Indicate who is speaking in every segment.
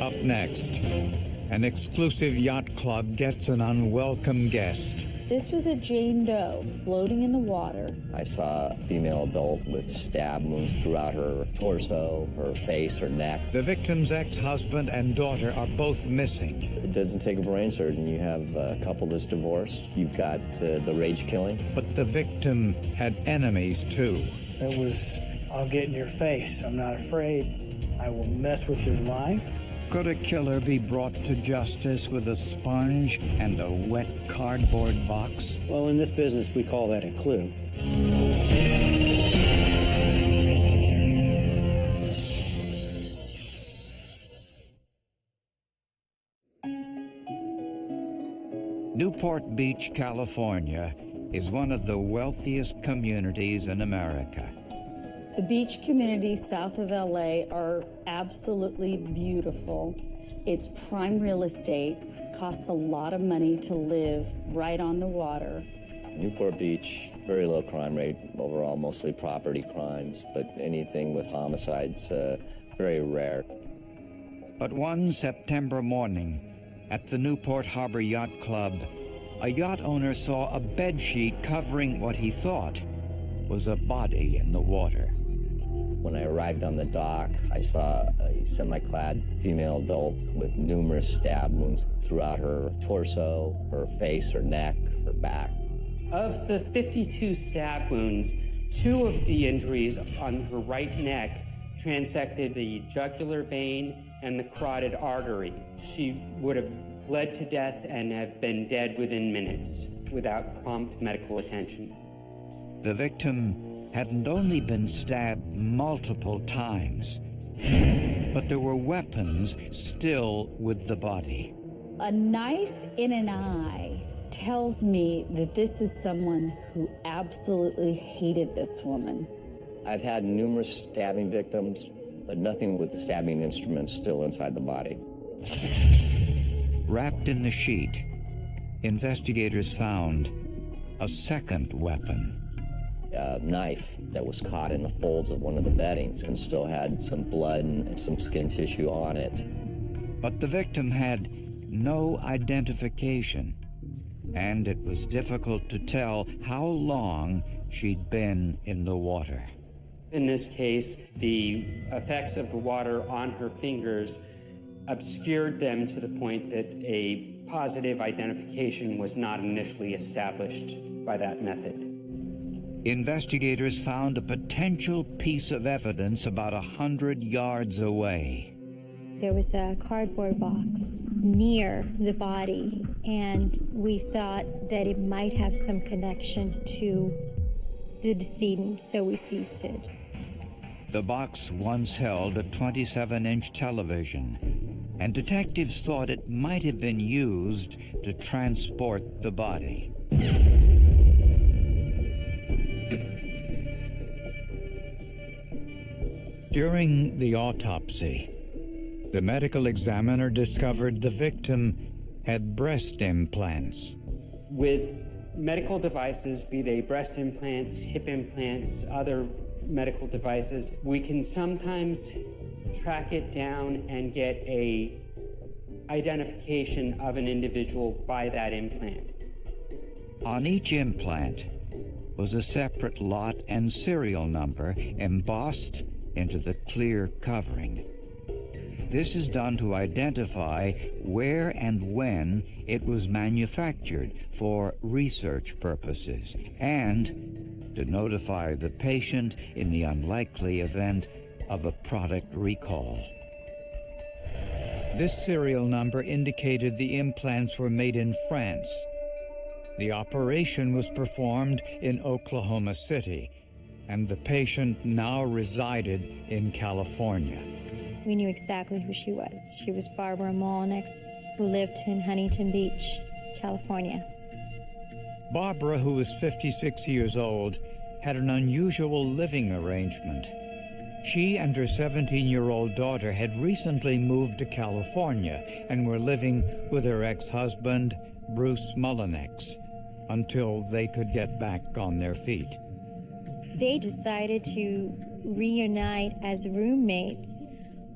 Speaker 1: Up next, an exclusive yacht club gets an unwelcome guest.
Speaker 2: This was a Jane Doe floating in the water.
Speaker 3: I saw a female adult with stab wounds throughout her torso, her face, her neck.
Speaker 1: The victim's ex-husband and daughter are both missing.
Speaker 3: It doesn't take a brain surgeon. You have a couple that's divorced. You've got the rage killing.
Speaker 1: But the victim had enemies too.
Speaker 4: It was, I'll get in your face. I'm not afraid. I will mess with your life.
Speaker 1: Could a killer be brought to justice with a sponge and a wet cardboard box?
Speaker 5: Well, in this business, we call that a clue.
Speaker 1: Newport Beach, California, is one of the wealthiest communities in America.
Speaker 2: The beach communities south of LA are absolutely beautiful. It's prime real estate, costs a lot of money to live right on the water.
Speaker 3: Newport Beach, very low crime rate overall, mostly property crimes, but anything with homicides, very rare.
Speaker 1: But one September morning, at the Newport Harbor Yacht Club, a yacht owner saw a bedsheet covering what he thought was a body in the water.
Speaker 3: When I arrived on the dock, I saw a semi-clad female adult with numerous stab wounds throughout her torso, her face, her neck, her back.
Speaker 6: Of the 52 stab wounds, 2 of the injuries on her right neck transected the jugular vein and the carotid artery. She would have bled to death and have been dead within minutes without prompt medical attention.
Speaker 1: The victim hadn't only been stabbed multiple times, but there were weapons still with the body.
Speaker 2: A knife in an eye tells me that this is someone who absolutely hated this woman.
Speaker 3: I've had numerous stabbing victims, but nothing with the stabbing instruments still inside the body.
Speaker 1: Wrapped in the sheet, investigators found a second weapon.
Speaker 3: A knife that was caught in the folds of one of the beddings and still had some blood and some skin tissue on it.
Speaker 1: But the victim had no identification, and it was difficult to tell how long she'd been in the water.
Speaker 6: In this case, the effects of the water on her fingers obscured them to the point that a positive identification was not initially established by that method.
Speaker 1: Investigators found a potential piece of evidence about 100 yards away.
Speaker 7: There was a cardboard box near the body, and we thought that it might have some connection to the decedent, so we seized it.
Speaker 1: The box once held a 27-inch television, and detectives thought it might have been used to transport the body. During the autopsy, the medical examiner discovered the victim had breast implants.
Speaker 6: With medical devices, be they breast implants, hip implants, other medical devices, we can sometimes track it down and get a identification of an individual by that implant.
Speaker 1: On each implant was a separate lot and serial number embossed into the clear covering. This is done to identify where and when it was manufactured for research purposes and to notify the patient in the unlikely event of a product recall. This serial number indicated the implants were made in France. The operation was performed in Oklahoma City, and the patient now resided in California.
Speaker 7: We knew exactly who she was. She was Barbara Molnix, who lived in Huntington Beach, California.
Speaker 1: Barbara, who was 56 years old, had an unusual living arrangement. She and her 17-year-old daughter had recently moved to California and were living with her ex-husband, Bruce Mullinex, until they could get back on their feet.
Speaker 7: They decided to reunite as roommates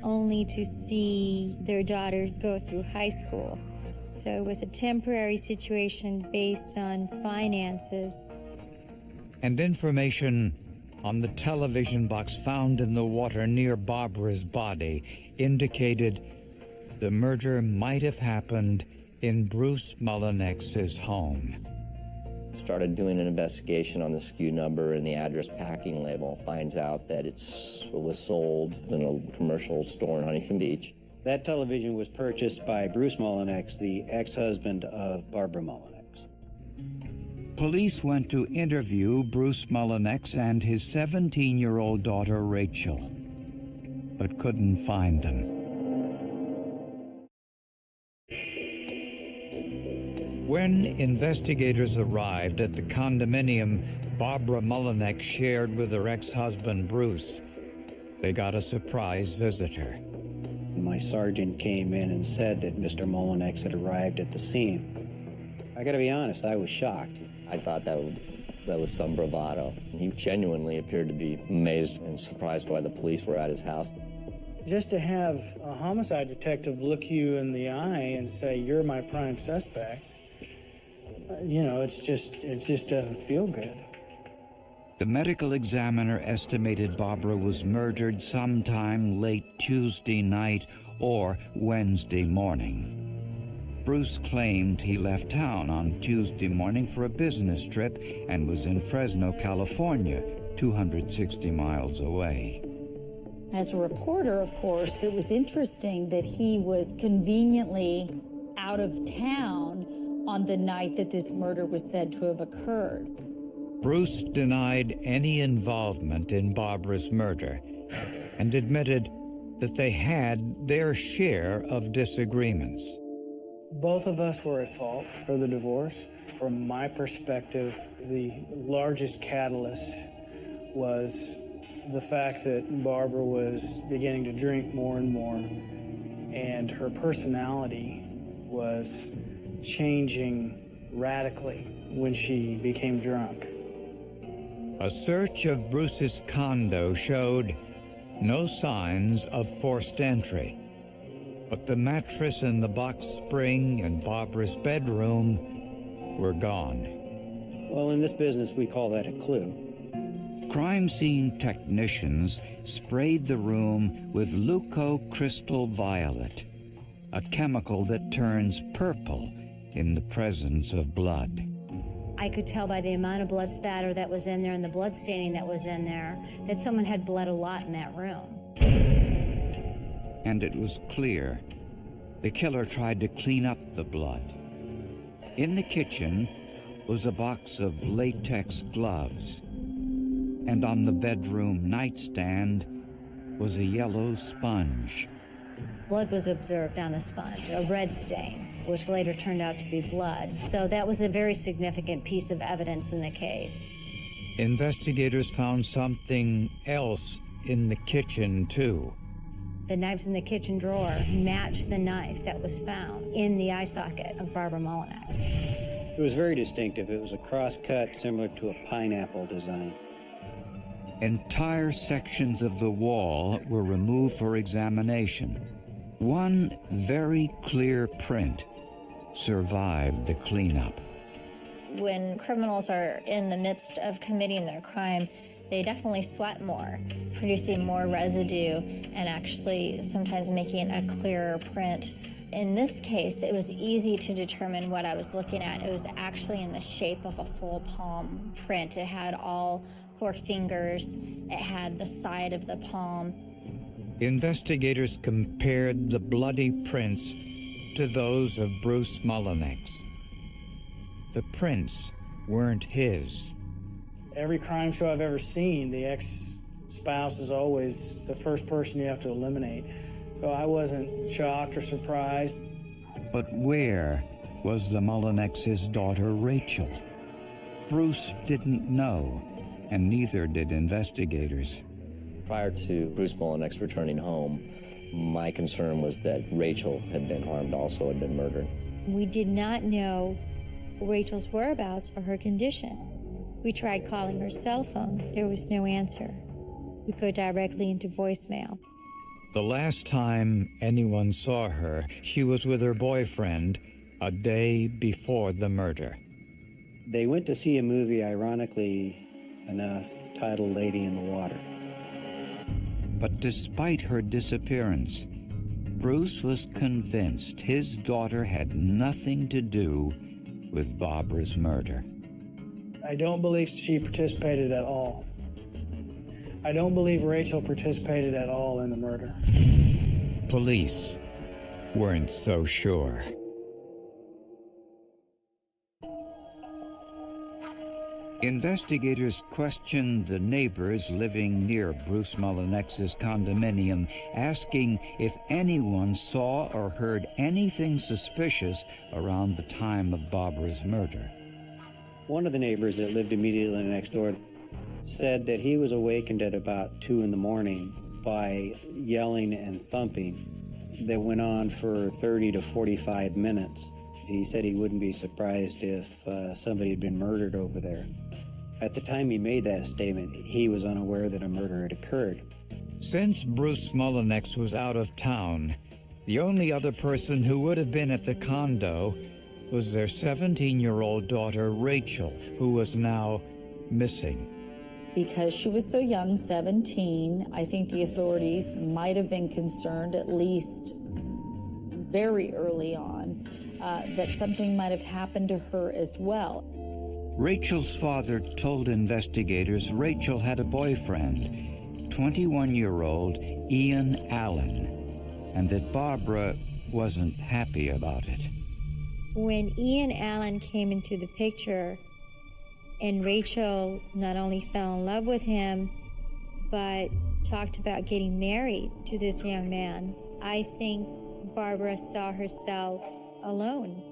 Speaker 7: only to see their daughter go through high school. So it was a temporary situation based on finances.
Speaker 1: And information on the television box found in the water near Barbara's body indicated the murder might have happened in Bruce Mullinex's home.
Speaker 3: Started doing an investigation on the SKU number and the address packing label. Finds out that it was sold in a commercial store in Huntington Beach.
Speaker 5: That television was purchased by Bruce Mullinex, the ex-husband of Barbara Mullinex.
Speaker 1: Police went to interview Bruce Mullinex and his 17-year-old daughter Rachel, but couldn't find them. When investigators arrived at the condominium Barbara Mullinex shared with her ex-husband Bruce, they got a surprise visitor.
Speaker 5: My sergeant came in and said that Mr. Mullinex had arrived at the scene. I gotta be honest, I was shocked.
Speaker 3: I thought that was some bravado. He genuinely appeared to be amazed and surprised why the police were at his house.
Speaker 4: Just to have a homicide detective look you in the eye and say, "You're my prime suspect," it just doesn't feel good.
Speaker 1: The medical examiner estimated Barbara was murdered sometime late Tuesday night or Wednesday morning. Bruce claimed he left town on Tuesday morning for a business trip and was in Fresno, California, 260 miles away.
Speaker 2: As a reporter, of course, it was interesting that he was conveniently out of town on the night that this murder was said to have occurred.
Speaker 1: Bruce denied any involvement in Barbara's murder and admitted that they had their share of disagreements.
Speaker 4: Both of us were at fault for the divorce. From my perspective, the largest catalyst was the fact that Barbara was beginning to drink more and more, and her personality was changing radically when she became drunk.
Speaker 1: A search of Bruce's condo showed no signs of forced entry, but the mattress and the box spring in Barbara's bedroom were gone.
Speaker 5: Well, in this business, we call that a clue.
Speaker 1: Crime scene technicians sprayed the room with leucocrystal violet, a chemical that turns purple in the presence of blood.
Speaker 8: I could tell by the amount of blood spatter that was in there and the blood staining that was in there that someone had bled a lot in that room.
Speaker 1: And it was clear the killer tried to clean up the blood. In the kitchen was a box of latex gloves, and on the bedroom nightstand was a yellow sponge.
Speaker 8: Blood was observed on the sponge, a red stain, which later turned out to be blood. So that was a very significant piece of evidence in the case.
Speaker 1: Investigators found something else in the kitchen, too.
Speaker 8: The knives in the kitchen drawer matched the knife that was found in the eye socket of Barbara Mullinex.
Speaker 5: It was very distinctive. It was a cross-cut similar to a pineapple design.
Speaker 1: Entire sections of the wall were removed for examination. One very clear print survived the cleanup.
Speaker 9: When criminals are in the midst of committing their crime, they definitely sweat more, producing more residue and actually sometimes making a clearer print. In this case, it was easy to determine what I was looking at. It was actually in the shape of a full palm print. It had all 4 fingers. It had the side of the palm.
Speaker 1: Investigators compared the bloody prints to those of Bruce Mullinex. The prints weren't his.
Speaker 4: Every crime show I've ever seen, the ex-spouse is always the first person you have to eliminate. So I wasn't shocked or surprised.
Speaker 1: But where was the Mullinex's daughter Rachel? Bruce didn't know, and neither did investigators.
Speaker 3: Prior to Bruce Mullinex returning home, my concern was that Rachel had been harmed also, had been murdered.
Speaker 7: We did not know Rachel's whereabouts or her condition. We tried calling her cell phone. There was no answer. We go directly into voicemail.
Speaker 1: The last time anyone saw her, she was with her boyfriend a day before the murder.
Speaker 5: They went to see a movie, ironically enough, titled Lady in the Water.
Speaker 1: But despite her disappearance, Bruce was convinced his daughter had nothing to do with Barbara's murder.
Speaker 4: I don't believe she participated at all. I don't believe Rachel participated at all in the murder.
Speaker 1: Police weren't so sure. Investigators questioned the neighbors living near Bruce Mullinex's condominium, asking if anyone saw or heard anything suspicious around the time of Barbara's murder.
Speaker 5: One of the neighbors that lived immediately next door said that he was awakened at about 2 in the morning by yelling and thumping that went on for 30 to 45 minutes. He said he wouldn't be surprised if somebody had been murdered over there. At the time he made that statement, he was unaware that a murder had occurred.
Speaker 1: Since Bruce Mullinex was out of town, the only other person who would have been at the condo was their 17-year-old daughter, Rachel, who was now missing.
Speaker 2: Because she was so young, 17, I think the authorities might have been concerned, at least very early on, that something might have happened to her as well.
Speaker 1: Rachel's father told investigators Rachel had a boyfriend, 21-year-old Ian Allen, and that Barbara wasn't happy about it.
Speaker 7: When Ian Allen came into the picture, and Rachel not only fell in love with him, but talked about getting married to this young man, I think Barbara saw herself alone.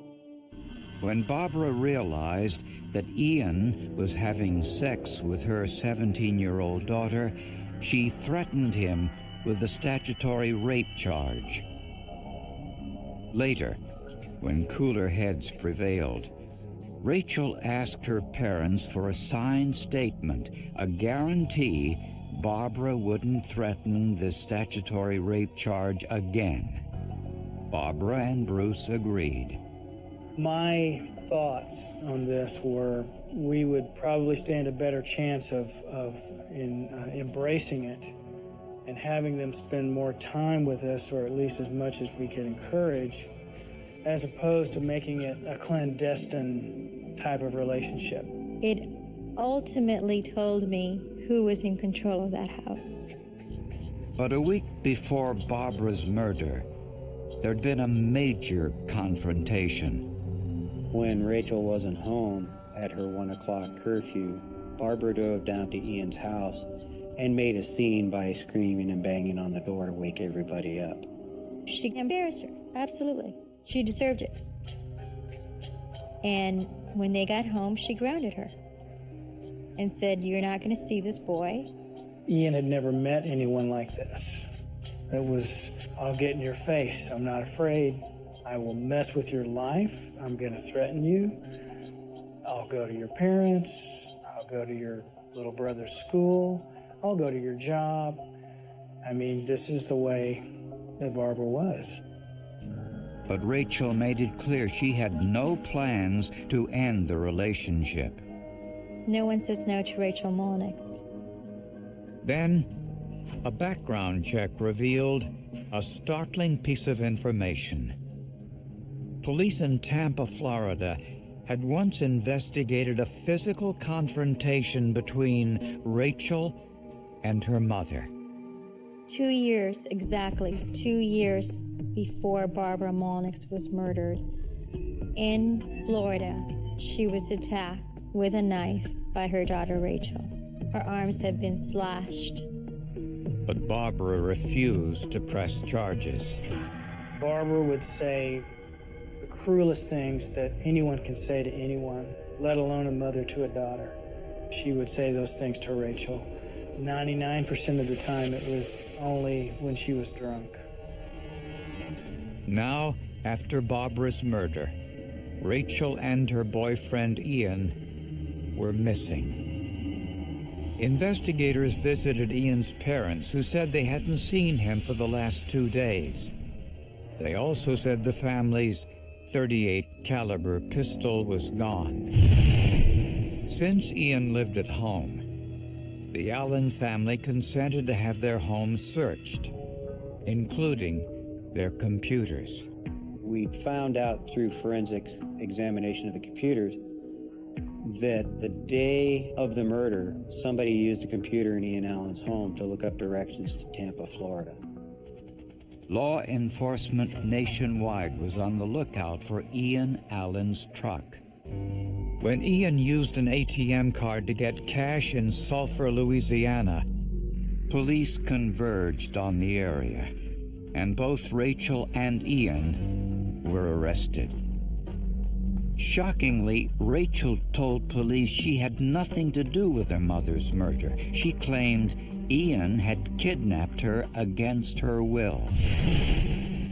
Speaker 1: When Barbara realized that Ian was having sex with her 17-year-old daughter, she threatened him with a statutory rape charge. Later, when cooler heads prevailed, Rachel asked her parents for a signed statement, a guarantee Barbara wouldn't threaten the statutory rape charge again. Barbara and Bruce agreed.
Speaker 4: My thoughts on this were we would probably stand a better chance of embracing it and having them spend more time with us, or at least as much as we could encourage, as opposed to making it a clandestine type of relationship.
Speaker 7: It ultimately told me who was in control of that house.
Speaker 1: But a week before Barbara's murder, there'd been a major confrontation.
Speaker 5: When Rachel wasn't home at her 1 o'clock curfew, Barbara drove down to Ian's house and made a scene by screaming and banging on the door to wake everybody up.
Speaker 7: She embarrassed her, absolutely. She deserved it. And when they got home, she grounded her and said, "You're not going to see this boy."
Speaker 4: Ian had never met anyone like this. It was, I'll get in your face. I'm not afraid. I will mess with your life. I'm going to threaten you. I'll go to your parents. I'll go to your little brother's school. I'll go to your job. I mean, this is the way that Barbara was.
Speaker 1: But Rachel made it clear she had no plans to end the relationship.
Speaker 7: No one says no to Rachel Mullinex.
Speaker 1: Then, a background check revealed a startling piece of information. Police in Tampa, Florida, had once investigated a physical confrontation between Rachel and her mother.
Speaker 7: 2 years, exactly 2 years before Barbara Mullinex was murdered, in Florida, she was attacked with a knife by her daughter Rachel. Her arms had been slashed.
Speaker 1: But Barbara refused to press charges.
Speaker 4: Barbara would say the cruelest things that anyone can say to anyone, let alone a mother to a daughter. She would say those things to Rachel. 99% of the time, it was only when she was drunk.
Speaker 1: Now, after Barbara's murder, Rachel and her boyfriend Ian were missing. Investigators visited Ian's parents, who said they hadn't seen him for the last 2 days. They also said the family's .38 caliber pistol was gone. Since Ian lived at home, the Allen family consented to have their home searched, including their computers.
Speaker 5: We found out through forensics examination of the computers that the day of the murder, somebody used a computer in Ian Allen's home to look up directions to Tampa, Florida.
Speaker 1: Law enforcement nationwide was on the lookout for Ian Allen's truck. When Ian used an ATM card to get cash in Sulphur, Louisiana, police converged on the area, and both Rachel and Ian were arrested. Shockingly, Rachel told police she had nothing to do with her mother's murder. She claimed Ian had kidnapped her against her will.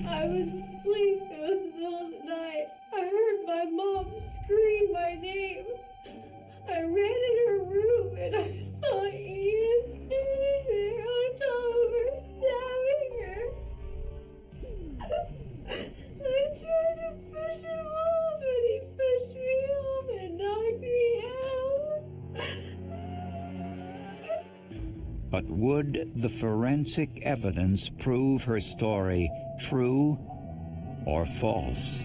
Speaker 10: I was asleep. It was the middle of the night. I heard my mom scream my name. I ran in her room and I saw Ian standing there on top of her, stabbing her. I tried to push him off and he pushed me off and knocked me out.
Speaker 1: But would the forensic evidence prove her story true or false?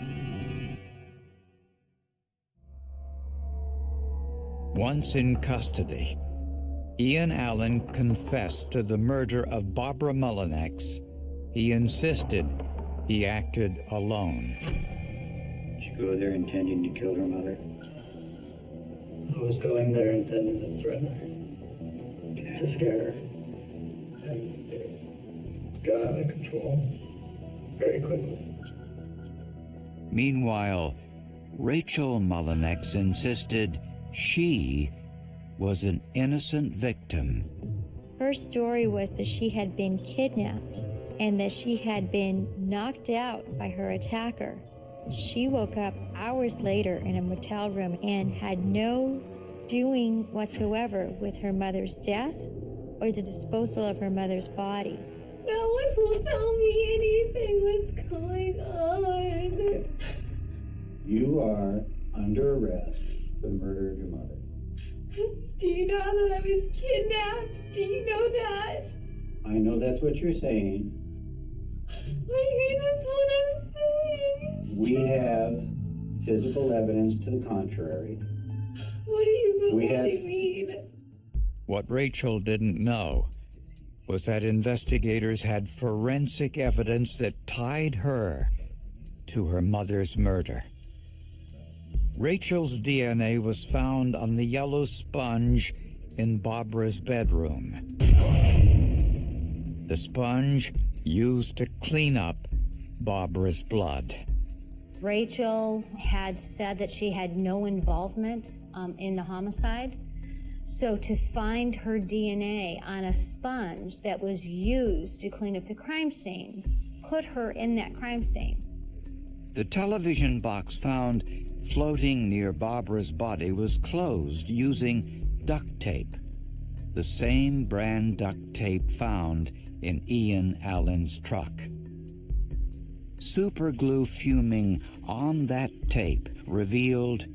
Speaker 1: Once in custody, Ian Allen confessed to the murder of Barbara Mullinex. He insisted he acted alone.
Speaker 5: Did you go there intending to kill her mother?
Speaker 11: I was going there intending to threaten her, to scare her, and it got out of control very quickly.
Speaker 1: Meanwhile, Rachel Mullinex insisted she was an innocent victim.
Speaker 7: Her story was that she had been kidnapped and that she had been knocked out by her attacker. She woke up hours later in a motel room and had no doing whatsoever with her mother's death or the disposal of her mother's body.
Speaker 10: No one will tell me anything what's going on.
Speaker 5: You are under arrest for the murder of your mother.
Speaker 10: Do you know that I was kidnapped? Do you know that?
Speaker 5: I know that's what you're saying.
Speaker 10: What do you mean that's what I'm saying?
Speaker 5: We have physical evidence to the contrary.
Speaker 10: What do you mean?
Speaker 1: What Rachel didn't know was that investigators had forensic evidence that tied her to her mother's murder. Rachel's DNA was found on the yellow sponge in Barbara's bedroom. The sponge used to clean up Barbara's blood.
Speaker 8: Rachel had said that she had no involvement in the homicide. So to find her DNA on a sponge that was used to clean up the crime scene put her in that crime scene.
Speaker 1: The television box found floating near Barbara's body was closed using duct tape, the same brand duct tape found in Ian Allen's truck. Superglue fuming on that tape revealed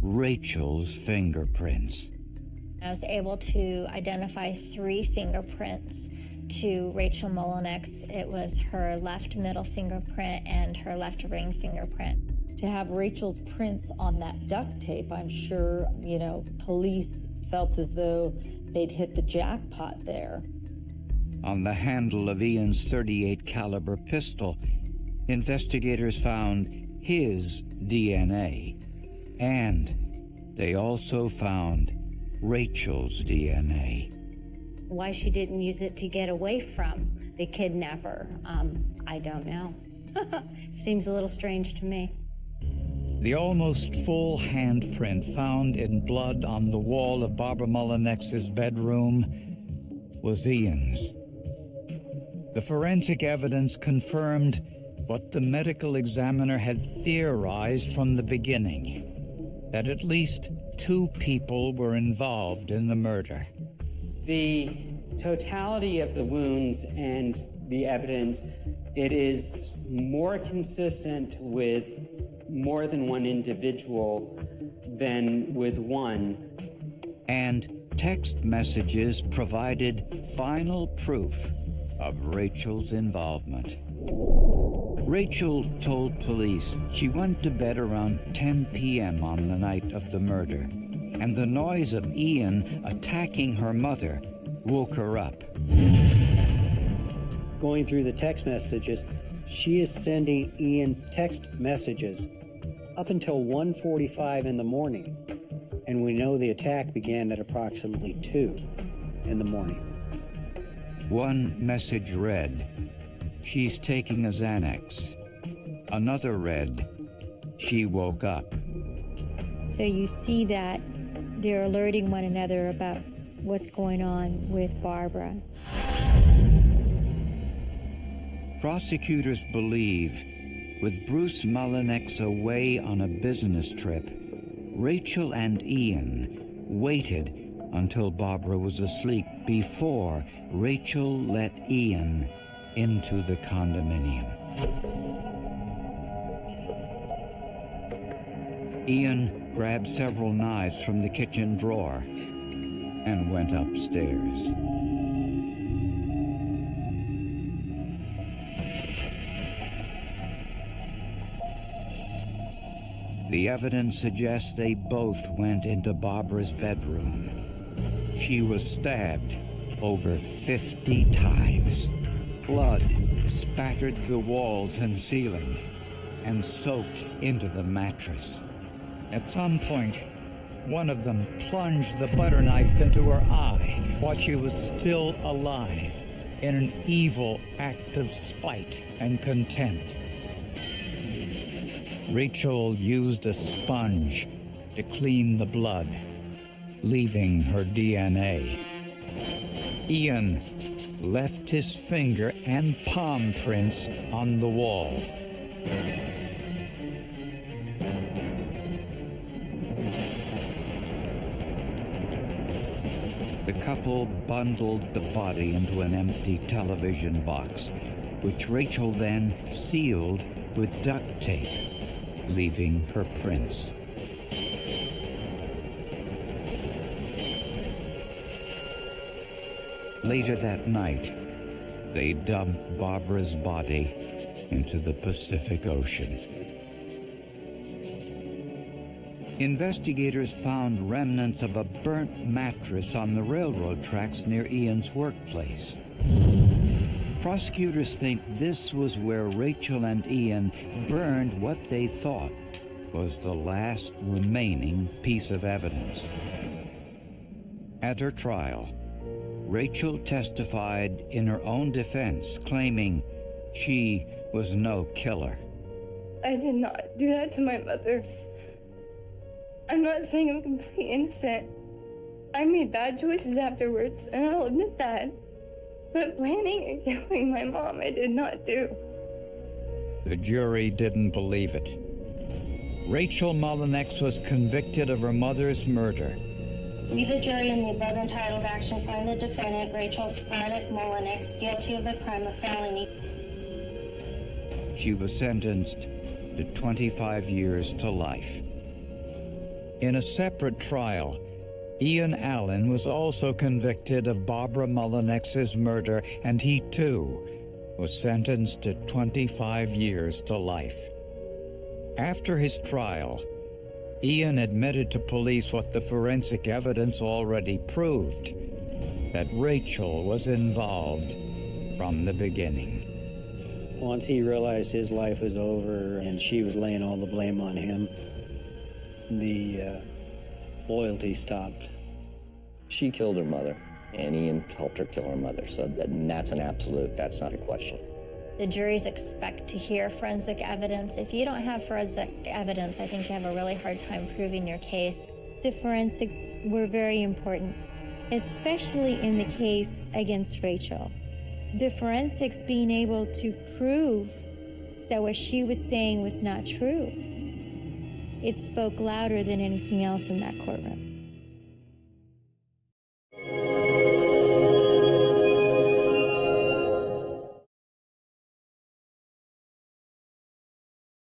Speaker 1: Rachel's fingerprints.
Speaker 9: I was able to identify 3 fingerprints to Rachel Mullinex. It was her left middle fingerprint and her left ring fingerprint.
Speaker 2: To have Rachel's prints on that duct tape, I'm sure, police felt as though they'd hit the jackpot there.
Speaker 1: On the handle of Ian's .38 caliber pistol, investigators found his DNA, and they also found Rachel's DNA.
Speaker 8: Why she didn't use it to get away from the kidnapper, I don't know. Seems a little strange to me.
Speaker 1: The almost full handprint found in blood on the wall of Barbara Mullinex's bedroom was Ian's. The forensic evidence confirmed what the medical examiner had theorized from the beginning, that at least 2 people were involved in the murder.
Speaker 6: The totality of the wounds and the evidence, it is more consistent with more than one individual than with one.
Speaker 1: And text messages provided final proof of Rachel's involvement. Rachel told police she went to bed around 10 p.m. on the night of the murder, and the noise of Ian attacking her mother woke her up.
Speaker 5: Going through the text messages, she is sending Ian text messages up until 1:45 in the morning, and we know the attack began at approximately 2 in the morning.
Speaker 1: One message read, "She's taking a Xanax." Another read, "She woke up."
Speaker 7: So you see that they're alerting one another about what's going on with Barbara.
Speaker 1: Prosecutors believe with Bruce Mullinex away on a business trip, Rachel and Ian waited until Barbara was asleep before Rachel let Ian into the condominium. Ian grabbed several knives from the kitchen drawer and went upstairs. The evidence suggests they both went into Barbara's bedroom. She was stabbed over 50 times. Blood spattered the walls and ceiling and soaked into the mattress. At some point, one of them plunged the butter knife into her eye while she was still alive in an evil act of spite and contempt. Rachel used a sponge to clean the blood, leaving her DNA. Ian left his finger and palm prints on the wall. The couple bundled the body into an empty television box, which Rachel then sealed with duct tape, leaving her prints. Later that night, they dumped Barbara's body into the Pacific Ocean. Investigators found remnants of a burnt mattress on the railroad tracks near Ian's workplace. Prosecutors think this was where Rachel and Ian burned what they thought was the last remaining piece of evidence. At her trial, Rachel testified in her own defense, claiming she was no killer.
Speaker 10: I did not do that to my mother. I'm not saying I'm completely innocent. I made bad choices afterwards, and I'll admit that. But planning and killing my mom, I did not do.
Speaker 1: The jury didn't believe it. Rachel Mullinex was convicted of her mother's murder.
Speaker 12: We, the jury, in the above entitled action, find the defendant, Rachel Scarlett Mullinex, guilty of the crime of felony.
Speaker 1: She was sentenced to 25 years to life. In a separate trial, Ian Allen was also convicted of Barbara Mullinex's murder, and he too was sentenced to 25 years to life. After his trial, Ian admitted to police what the forensic evidence already proved, that Rachel was involved from the beginning.
Speaker 5: Once he realized his life was over and she was laying all the blame on him, the loyalty stopped.
Speaker 3: She killed her mother, and Ian helped her kill her mother, so that's an absolute, that's not a question.
Speaker 9: The juries expect to hear forensic evidence. If you don't have forensic evidence, I think you have a really hard time proving your case.
Speaker 7: The forensics were very important, especially in the case against Rachel. The forensics being able to prove that what she was saying was not true, it spoke louder than anything else in that courtroom.